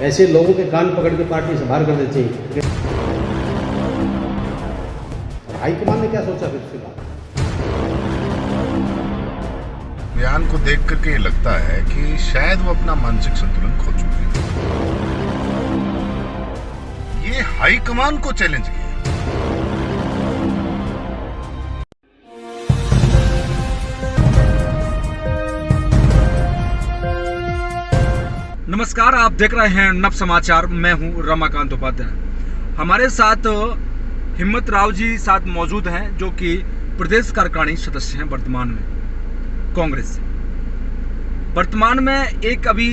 ऐसे लोगों के कान पकड़ के पार्टी से बाहर कर देनी चाहिए। हाईकमान ने क्या सोचा फिर उसके बाद? बयान को देख करके ये लगता है कि शायद वो अपना मानसिक संतुलन खो चुके हैं। ये हाईकमान को चैलेंज किया। नमस्कार, आप देख रहे हैं नव समाचार। मैं हूं रमाकांत उपाध्याय। हमारे साथ हिम्मत राव जी साथ मौजूद हैं, जो कि प्रदेश कार्यकारिणी सदस्य हैं वर्तमान में कांग्रेस से। वर्तमान में एक अभी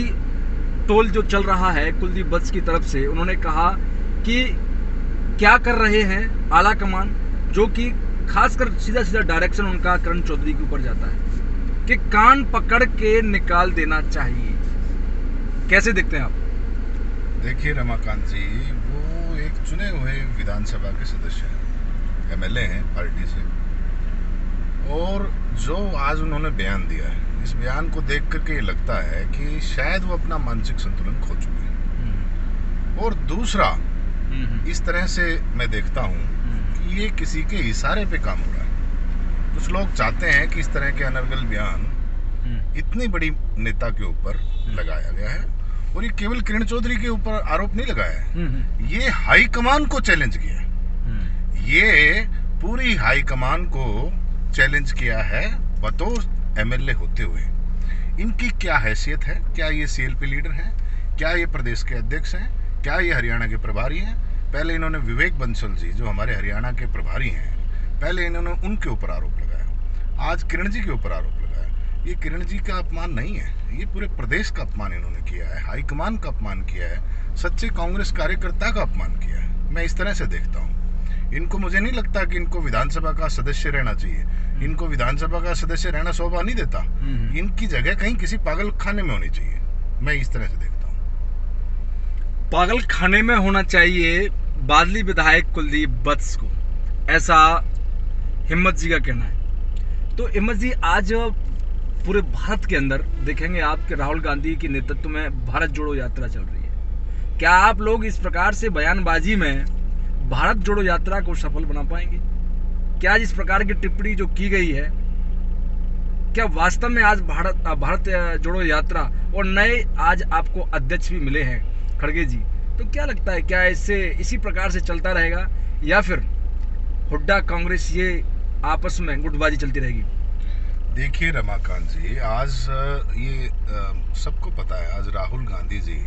टोल जो चल रहा है कुलदीप वत्स की तरफ से, उन्होंने कहा कि क्या कर रहे हैं आला कमान, जो कि खासकर सीधा सीधा डायरेक्शन उनका करण चौधरी के ऊपर जाता है कि कान पकड़ के निकाल देना चाहिए। कैसे देखते हैं आप? देखिए रमाकांत जी, वो एक चुने हुए विधानसभा के सदस्य हैं, एमएलए हैं पार्टी से, और जो आज उन्होंने बयान दिया है, इस बयान को देख करके ये लगता है कि शायद वो अपना मानसिक संतुलन खो चुके हैं। और दूसरा, इस तरह से मैं देखता हूँ कि ये किसी के इशारे पे काम हो रहा है। कुछ लोग चाहते हैं कि इस तरह के अनर्गल बयान इतनी बड़ी नेता के ऊपर लगाया गया है, और ये केवल किरण चौधरी के ऊपर आरोप नहीं लगाया है, ये हाईकमान को चैलेंज किया है। ये पूरी हाईकमान को चैलेंज किया है बतौर एमएलए होते हुए। इनकी क्या हैसियत है? क्या ये सीएलपी लीडर हैं? क्या ये प्रदेश के अध्यक्ष हैं? क्या ये हरियाणा के प्रभारी हैं? पहले इन्होंने विवेक बंसल जी, जो हमारे हरियाणा के प्रभारी हैं, पहले इन्होंने उनके ऊपर आरोप लगाया, आज किरण जी के ऊपर आरोप लगाया। ये किरण जी का अपमान नहीं है, ये पूरे प्रदेश का अपमान इन्होंने किया है, हाईकमान का अपमान किया है, सच्चे कांग्रेस कार्यकर्ता का अपमान किया है। मैं इस तरह से देखता हूँ। इनको, मुझे नहीं लगता कि इनको विधानसभा का सदस्य रहना चाहिए। इनको विधानसभा का सदस्य रहना शोभा नहीं देता। इनकी जगह कहीं किसी पागल खाने में होनी चाहिए। मैं इस तरह से देखता हूँ। पागल खाने में होना चाहिए बादली विधायक कुलदीप वत्स को, ऐसा हिम्मत जी का कहना है। तो हिम्मत जी, आज पूरे भारत के अंदर देखेंगे आप कि राहुल गांधी के नेतृत्व में भारत जोड़ो यात्रा चल रही है। क्या आप लोग इस प्रकार से बयानबाजी में भारत जोड़ो यात्रा को सफल बना पाएंगे? क्या इस प्रकार की टिप्पणी जो की गई है, क्या वास्तव में आज भारत जोड़ो यात्रा, और नए आज आपको अध्यक्ष भी मिले हैं खड़गे जी, तो क्या लगता है, क्या इससे इसी प्रकार से चलता रहेगा, या फिर हुड्डा कांग्रेस ये आपस में गुटबाजी चलती रहेगी? देखिए रमाकांत जी, आज ये सबको पता है, आज राहुल गांधी जी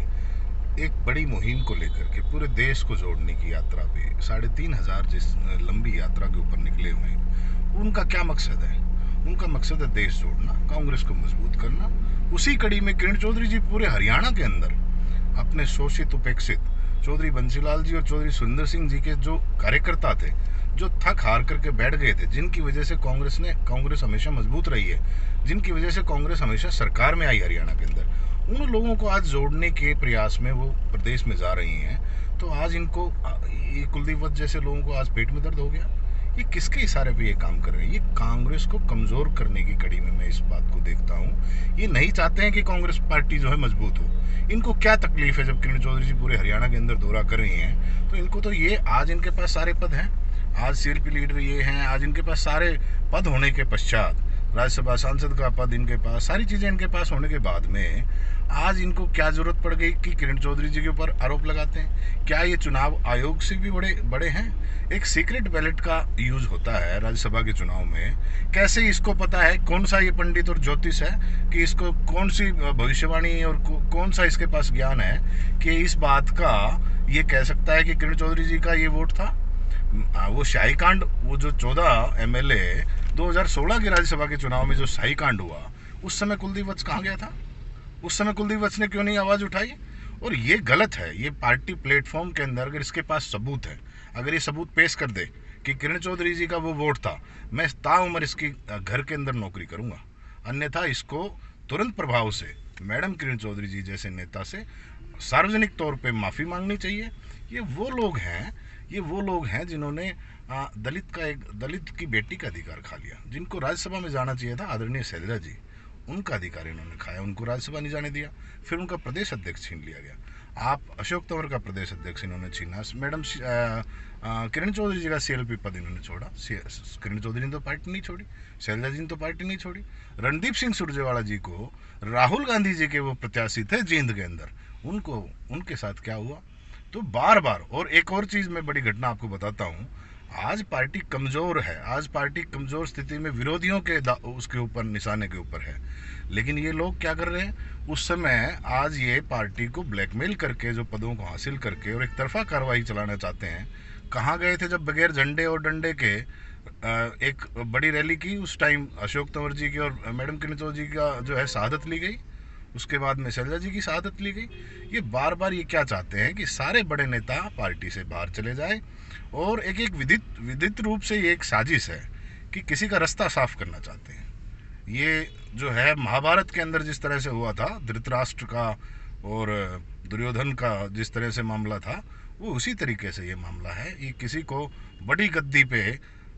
एक बड़ी मुहिम को लेकर के पूरे देश को जोड़ने की यात्रा पे 3,500 जिस लंबी यात्रा के ऊपर निकले हुए हैं। उनका क्या मकसद है? उनका मकसद है देश जोड़ना, कांग्रेस को मजबूत करना। उसी कड़ी में किरण चौधरी जी पूरे हरियाणा के अंदर अपने शोषित उपेक्षित चौधरी बंसीलाल जी और चौधरी सुंदर सिंह जी के जो कार्यकर्ता थे, जो थक हार करके बैठ गए थे, जिनकी वजह से कांग्रेस हमेशा मजबूत रही है, जिनकी वजह से कांग्रेस हमेशा सरकार में आई हरियाणा के अंदर, उन लोगों को आज जोड़ने के प्रयास में वो प्रदेश में जा रही हैं। तो आज इनको, ये कुलदीप वत्स जैसे लोगों को आज पेट में दर्द हो गया। ये किसके इशारे पे ये काम कर रहे हैं? ये कांग्रेस को कमजोर करने की कड़ी में मैं इस बात को देखता हूँ। ये नहीं चाहते हैं कि कांग्रेस पार्टी जो है मजबूत हो। इनको क्या तकलीफ है जब किरण चौधरी जी पूरे हरियाणा के अंदर दौरा कर रही हैं? तो इनको तो ये, आज इनके पास सारे पद हैं, आज सीएलपी लीडर ये हैं, आज इनके पास सारे पद होने के पश्चात राज्यसभा सांसद का पद इनके पास, सारी चीजें इनके पास होने के बाद में आज इनको क्या जरूरत पड़ गई कि किरण चौधरी जी के ऊपर आरोप लगाते हैं? क्या ये चुनाव आयोग से भी बड़े हैं? एक सीक्रेट बैलेट का यूज होता है राज्यसभा के चुनाव में। कैसे इसको पता है कौन सा ये पंडित और ज्योतिष है कि इसको कौन सी भविष्यवाणी और कौन सा इसके पास ज्ञान है कि इस बात का ये कह सकता है कि किरण चौधरी जी का ये वोट था? वो शाही कांड, वो जो 14 एमएलए 2016 के राज्यसभा के चुनाव में जो शाही कांड हुआ, उस समय कुलदीप वत्स कहाँ गया था? उस समय कुलदीप वत्स ने क्यों नहीं आवाज उठाई? और ये गलत है। ये पार्टी प्लेटफॉर्म के अंदर अगर इसके पास सबूत है, अगर ये सबूत पेश कर दे कि किरण चौधरी जी का वो वोट था, मैं ताउम्र इसकी घर के अंदर नौकरी करूंगा। अन्यथा इसको तुरंत प्रभाव से मैडम किरण चौधरी जी जैसे नेता से सार्वजनिक तौर पे माफी मांगनी चाहिए। ये वो लोग हैं जिन्होंने दलित की बेटी का अधिकार खा लिया, जिनको राज्यसभा में जाना चाहिए था, आदरणीय शैलजा जी, उनका अधिकार इन्होंने खाया, उनको राज्यसभा नहीं जाने दिया, फिर उनका प्रदेश अध्यक्ष छीन लिया गया। आप अशोक तंवर का प्रदेश अध्यक्ष इन्होंने छीना, मैडम किरण चौधरी जी का सीएलपी पद इन्होंने छोड़ा। किरण चौधरी ने तो पार्टी नहीं छोड़ी, शैलजा जी ने तो पार्टी नहीं छोड़ी। रणदीप सिंह सुरजेवाला जी को राहुल गांधी जी के वो प्रत्याशी थे जींद के अंदर, उनको उनके साथ क्या हुआ। तो बार बार, और एक और चीज़ मैं बड़ी घटना आपको बताता हूँ, आज पार्टी कमज़ोर है, आज पार्टी कमज़ोर स्थिति में विरोधियों के उसके ऊपर निशाने के ऊपर है, लेकिन ये लोग क्या कर रहे हैं, उस समय आज ये पार्टी को ब्लैकमेल करके जो पदों को हासिल करके और एक तरफा कार्रवाई चलाना चाहते हैं। कहाँ गए थे जब बगैर झंडे और डंडे के एक बड़ी रैली की, उस टाइम अशोक तंवर जी की और मैडम किरण चौधरी जी का जो है शहादत ली गई, उसके बाद में शैलजा जी की शहादत ली गई। ये बार बार ये क्या चाहते हैं कि सारे बड़े नेता पार्टी से बाहर चले जाए, और एक विदित रूप से ये एक साजिश है कि किसी का रास्ता साफ करना चाहते हैं। ये जो है महाभारत के अंदर जिस तरह से हुआ था, धृतराष्ट्र का और दुर्योधन का जिस तरह से मामला था, वो उसी तरीके से ये मामला है। ये किसी को बड़ी गद्दी पे,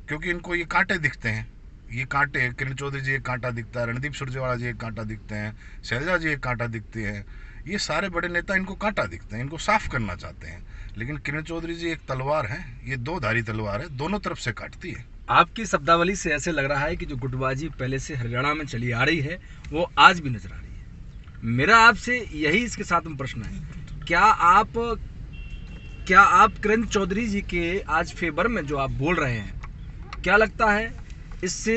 क्योंकि इनको ये कांटे दिखते हैं, ये कांटे, किरण चौधरी जी एक कांटा दिखता है, रणदीप सुरजेवाला जी एक कांटा दिखते हैं, शैलजा जी एक कांटा दिखते हैं, ये सारे बड़े नेता इनको कांटा दिखते हैं, इनको साफ करना चाहते हैं। लेकिन किरण चौधरी जी एक तलवार है, ये दो धारी तलवार है, दोनों तरफ से काटती है। आपकी शब्दावली से ऐसे लग रहा है कि जो गुटबाजी पहले से हरियाणा में चली आ रही है वो आज भी नजर आ रही है। मेरा आपसे यही इसके साथ में प्रश्न है, क्या आप किरण चौधरी जी के आज फेवर में जो आप बोल रहे हैं, क्या लगता है इससे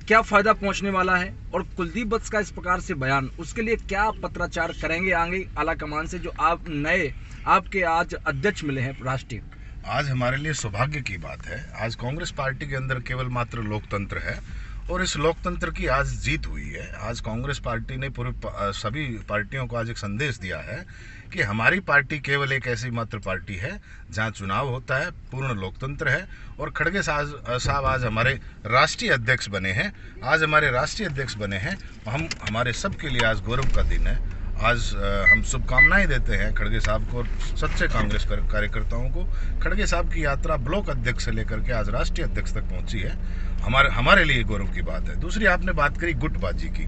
क्या फायदा पहुंचने वाला है, और कुलदीप वत्स का इस प्रकार से बयान, उसके लिए क्या पत्राचार करेंगे आगे आला कमान से, जो आपके आज अध्यक्ष मिले हैं राष्ट्रीय? आज हमारे लिए सौभाग्य की बात है, आज कांग्रेस पार्टी के अंदर केवल मात्र लोकतंत्र है, और इस लोकतंत्र की आज जीत हुई है। आज कांग्रेस पार्टी ने पूरे सभी पार्टियों को आज एक संदेश दिया है कि हमारी पार्टी केवल एक ऐसी मात्र पार्टी है जहां चुनाव होता है, पूर्ण लोकतंत्र है। और खड़गे साहब आज हमारे राष्ट्रीय अध्यक्ष बने हैं, आज हमारे राष्ट्रीय अध्यक्ष बने हैं, हमारे सबके लिए आज गौरव का दिन है। आज हम शुभकामनाएं देते हैं खड़गे साहब को और सच्चे कांग्रेस कार्यकर्ताओं को। खड़गे साहब की यात्रा ब्लॉक अध्यक्ष से लेकर के आज राष्ट्रीय अध्यक्ष तक पहुंची है, हमारे लिए गौरव की बात है। दूसरी आपने बात करी गुटबाजी की,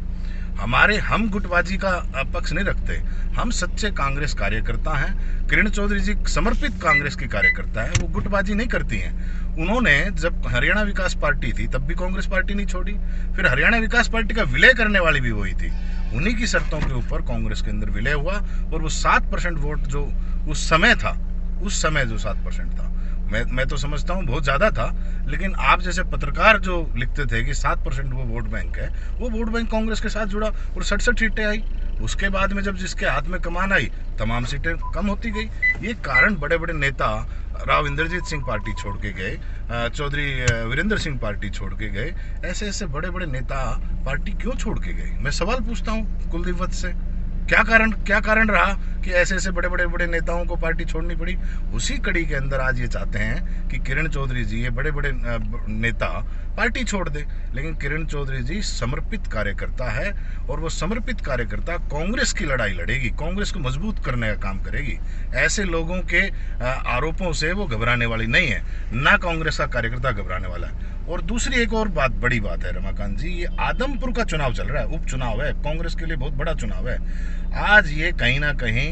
हम गुटबाजी का पक्ष नहीं रखते, हम सच्चे कांग्रेस कार्यकर्ता हैं। किरण चौधरी जी समर्पित कांग्रेस की कार्यकर्ता है, वो गुटबाजी नहीं करती हैं। उन्होंने जब हरियाणा विकास पार्टी थी तब भी कांग्रेस पार्टी नहीं छोड़ी, फिर हरियाणा विकास पार्टी का विलय करने वाली भी वही थी, उन्हीं की शर्तों के ऊपर कांग्रेस के अंदर विलय हुआ। और वो 7% वोट जो उस समय जो 7% था, मैं तो समझता हूँ बहुत ज़्यादा था, लेकिन आप जैसे पत्रकार जो लिखते थे कि 7% वो वोट बैंक है, वो वोट बैंक कांग्रेस के साथ जुड़ा और 67 सीटें आई। उसके बाद में जब जिसके हाथ में कमान आई, तमाम सीटें कम होती गई। ये कारण बड़े बड़े नेता, राव इंद्रजीत सिंह पार्टी छोड़ के गए, चौधरी वीरेंद्र सिंह पार्टी छोड़ के गए, ऐसे बड़े बड़े नेता पार्टी क्यों छोड़ के गए? मैं सवाल पूछता हूँ कुलदीप वत्स से, क्या कारण रहा कि ऐसे बड़े बड़े नेताओं को पार्टी छोड़नी पड़ी? उसी कड़ी के अंदर आज ये चाहते हैं कि किरण चौधरी जी, ये बड़े बड़े नेता पार्टी छोड़ दे, लेकिन किरण चौधरी जी समर्पित कार्यकर्ता है, और वो समर्पित कार्यकर्ता कांग्रेस की लड़ाई लड़ेगी, कांग्रेस को मजबूत करने का काम करेगी। ऐसे लोगों के आरोपों से वो घबराने वाली नहीं है, ना कांग्रेस का कार्यकर्ता घबराने वाला है। और दूसरी एक और बड़ी बात है रमाकांत जी, ये आदमपुर का चुनाव चल रहा है, उपचुनाव है, कांग्रेस के लिए बहुत बड़ा चुनाव है। आज ये कहीं ना कहीं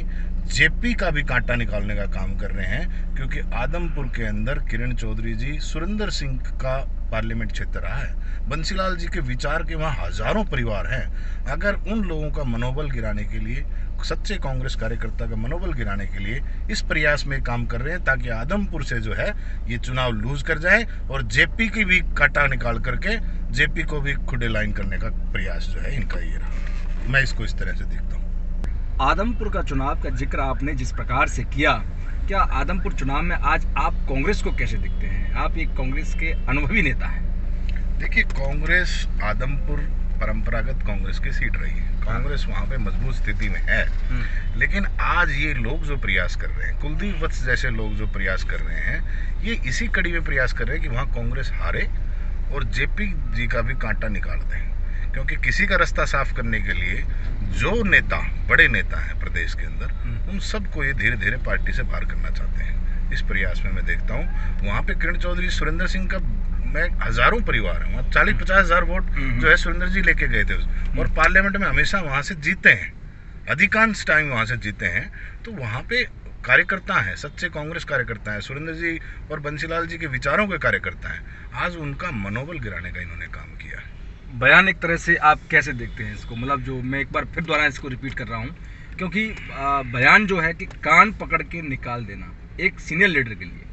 जेपी का भी कांटा निकालने का काम कर रहे हैं, क्योंकि आदमपुर के अंदर किरण चौधरी जी सुरेंद्र सिंह का पार्लियामेंट क्षेत्र रहा है, बंसीलाल जी के विचार के वहाँ हजारों परिवार हैं। अगर उन लोगों का मनोबल गिराने के लिए, सच्चे कांग्रेस कार्यकर्ता का मनोबल गिराने के लिए इस प्रयास में काम कर रहे हैं, ताकि आदमपुर से जो है ये चुनाव लूज कर जाए और जेपी की भी कांटा निकाल करके जेपी को भी खुडे लाइन करने का प्रयास जो है इनका ये रहा। मैं इसको इस तरह से देखता हूँ। आदमपुर का चुनाव का जिक्र आपने जिस प्रकार से किया, क्या आदमपुर चुनाव में आज आप कांग्रेस को कैसे दिखते हैं? आप एक कांग्रेस के अनुभवी नेता हैं। देखिए, कांग्रेस आदमपुर परंपरागत कांग्रेस की सीट रही है, कांग्रेस वहाँ पे मजबूत स्थिति में है। लेकिन आज ये लोग जो प्रयास कर रहे हैं, कुलदीप वत्स जैसे लोग जो प्रयास कर रहे हैं, ये इसी कड़ी में प्रयास कर रहे हैं कि वहाँ कांग्रेस हारे और जेपी जी का भी कांटा निकाल दें। क्योंकि किसी का रास्ता साफ करने के लिए जो नेता, बड़े नेता हैं प्रदेश के अंदर, उन सबको ये धीरे धीरे पार्टी से बाहर करना चाहते हैं। इस प्रयास में मैं देखता हूँ वहाँ पे किरण चौधरी, सुरेंद्र सिंह का, मैं हजारों परिवार है वहाँ, 40-50 हज़ार वोट जो है सुरेंद्र जी लेके गए थे और पार्लियामेंट में हमेशा वहाँ से जीते हैं। अधिकांश टाइम वहाँ से जीते हैं। तो वहाँ पे कार्यकर्ता हैं, सच्चे कांग्रेस कार्यकर्ता हैं, सुरेंद्र जी और बंसीलाल जी के विचारों के कार्यकर्ता हैं। आज उनका मनोबल गिराने का इन्होंने काम किया है। बयान एक तरह से आप कैसे देखते हैं इसको, मतलब जो मैं एक बार फिर दोबारा इसको रिपीट कर रहा हूँ, क्योंकि बयान जो है कि कान पकड़ के निकाल देना एक सीनियर लीडर के लिए।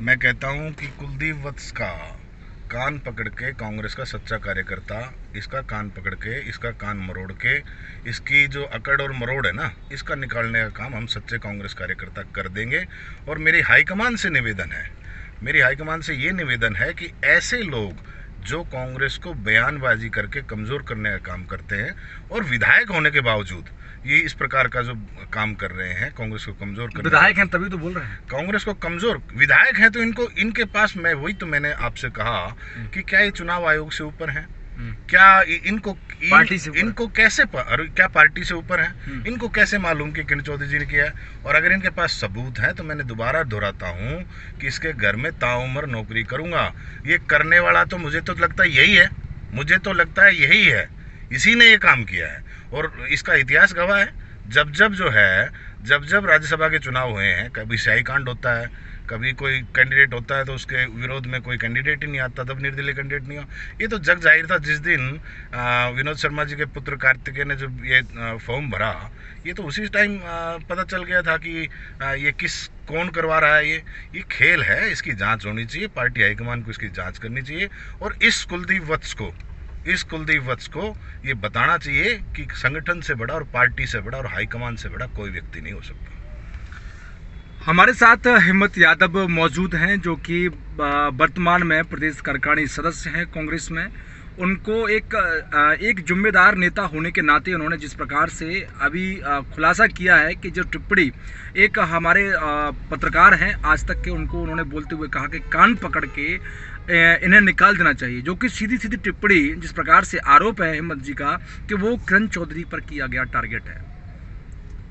मैं कहता हूँ कि कुलदीप वत्स का कान पकड़ के, कांग्रेस का सच्चा कार्यकर्ता, इसका कान पकड़ के, इसका कान मरोड़ के, इसकी जो अकड़ और मरोड़ है ना, इसका निकालने का काम हम सच्चे कांग्रेस कार्यकर्ता कर देंगे। और मेरी हाईकमान से निवेदन है, मेरी हाईकमान से ये निवेदन है कि ऐसे लोग जो कांग्रेस को बयानबाजी करके कमज़ोर करने का काम करते हैं और विधायक होने के बावजूद ये इस प्रकार का जो काम कर रहे हैं, कांग्रेस को कमज़ोर कर, विधायक हैं तभी तो बोल रहे हैं कांग्रेस को कमज़ोर, विधायक हैं तो इनके पास, मैं वही तो मैंने आपसे कहा कि क्या ये चुनाव आयोग से ऊपर हैं? क्या पार्टी से इनको कैसे क्या पार्टी से ऊपर है? इनको कैसे मालूम कि किरण चौधरी जी ने किया है? और अगर इनके पास सबूत है तो मैंने दोबारा दोहराता हूँ कि इसके घर में ताउम्र नौकरी करूँगा। ये करने वाला तो मुझे तो लगता है यही है, मुझे तो लगता है यही है, इसी ने ये काम किया है। और इसका इतिहास गवाह है, जब राज्यसभा के चुनाव हुए हैं, कभी शाही कांड होता है, कभी कोई कैंडिडेट होता है तो उसके विरोध में कोई कैंडिडेट ही नहीं आता, तब निर्दलीय कैंडिडेट नहीं हो। ये तो जग जाहिर था जिस दिन विनोद शर्मा जी के पुत्र कार्तिकेय ने जब ये फॉर्म भरा, ये तो उसी टाइम पता चल गया था कि ये कौन करवा रहा है। ये खेल है, इसकी जांच होनी चाहिए, पार्टी हाईकमान को इसकी जांच करनी चाहिए। और इस कुलदीप वत्स को ये बताना चाहिए कि संगठन से बड़ा और पार्टी से बड़ा और हाईकमान से बड़ा कोई व्यक्ति नहीं हो सकता। हमारे साथ हिम्मत यादव मौजूद हैं, जो कि वर्तमान में प्रदेश कार्यकारिणी सदस्य हैं कांग्रेस में। उनको एक जिम्मेदार नेता होने के नाते उन्होंने जिस प्रकार से अभी खुलासा किया है कि जो टिप्पणी एक हमारे पत्रकार हैं आज तक के, उनको उन्होंने बोलते हुए कहा कि कान पकड़ के इन्हें निकाल देना चाहिए, जो कि सीधी सीधी टिप्पणी जिस प्रकार से आरोप है हिम्मत जी का कि वो किरण चौधरी पर किया गया टारगेट है।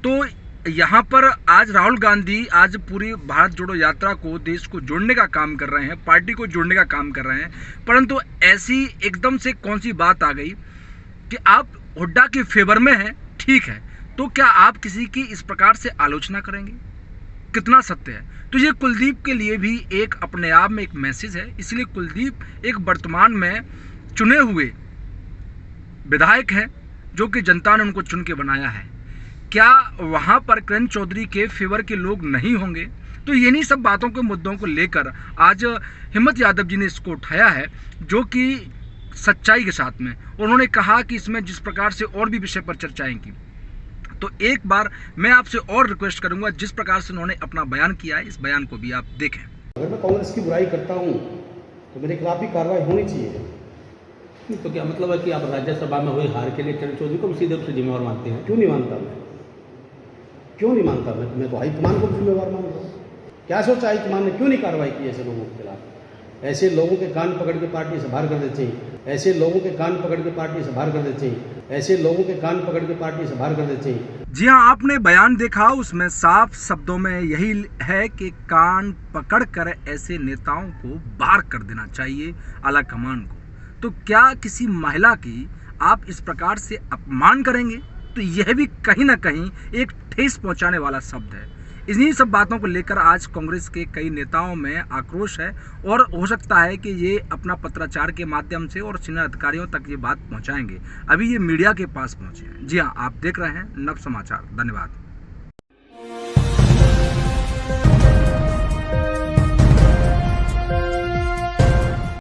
तो यहाँ पर आज राहुल गांधी आज पूरी भारत जोड़ो यात्रा को, देश को जोड़ने का काम कर रहे हैं, पार्टी को जोड़ने का काम कर रहे हैं, परंतु ऐसी एकदम से कौन सी बात आ गई कि आप हुड्डा के फेवर में हैं, ठीक है, तो क्या आप किसी की इस प्रकार से आलोचना करेंगे? कितना सत्य है? तो ये कुलदीप के लिए भी एक अपने आप में एक मैसेज है। इसलिए कुलदीप एक वर्तमान में चुने हुए विधायक हैं, जो कि जनता ने उनको चुन के बनाया है। क्या वहां पर किरण चौधरी के फेवर के लोग नहीं होंगे? तो इन्हीं सब बातों के मुद्दों को लेकर आज हिम्मत यादव जी ने इसको उठाया है, जो कि सच्चाई के साथ में। उन्होंने कहा कि इसमें जिस प्रकार से और भी विषय पर चर्चाएं की, तो एक बार मैं आपसे और रिक्वेस्ट करूंगा, जिस प्रकार से उन्होंने अपना बयान किया है, इस बयान को भी आप देखें। अगर मैं कांग्रेस की बुराई करता हूँ तो मेरे खिलाफ भी कार्रवाई होनी चाहिए। तो क्या मतलब है कि आप राज्यसभा में हुई हार के लिए किरण चौधरी को सीधे रूप से जिम्मेवार मानते हैं? क्यों नहीं मानता मैं तो हाईकमान को जिम्मेवार मानता हूँ। क्या सोचा हाईकमान ने, क्यों नहीं कार्रवाई की ऐसे लोगों के खिलाफ? ऐसे लोगों के कान पकड़ के पार्टी से बाहर कर देनी चाहिए, ऐसे लोगों के कान पकड़ के पार्टी से बाहर कर देनी चाहिए, ऐसे लोगों के कान पकड़ के पार्टी से बाहर कर देनी चाहिए। जी हाँ, आपने बयान देखा, उसमें साफ शब्दों में यही है कि कान पकड़कर ऐसे नेताओं को बाहर कर देना चाहिए, आला कमान को। तो क्या किसी महिला की आप इस प्रकार से अपमान करेंगे? तो यह भी कहीं ना कहीं एक ठेस पहुंचाने वाला शब्द है। इन्हीं सब बातों को लेकर आज कांग्रेस के कई नेताओं में आक्रोश है, और हो सकता है कि ये अपना पत्राचार के माध्यम से और सीनियर अधिकारियों तक ये बात पहुंचाएंगे। अभी ये मीडिया के पास पहुंचे हैं। जी हाँ, आप देख रहे हैं नव समाचार। धन्यवाद।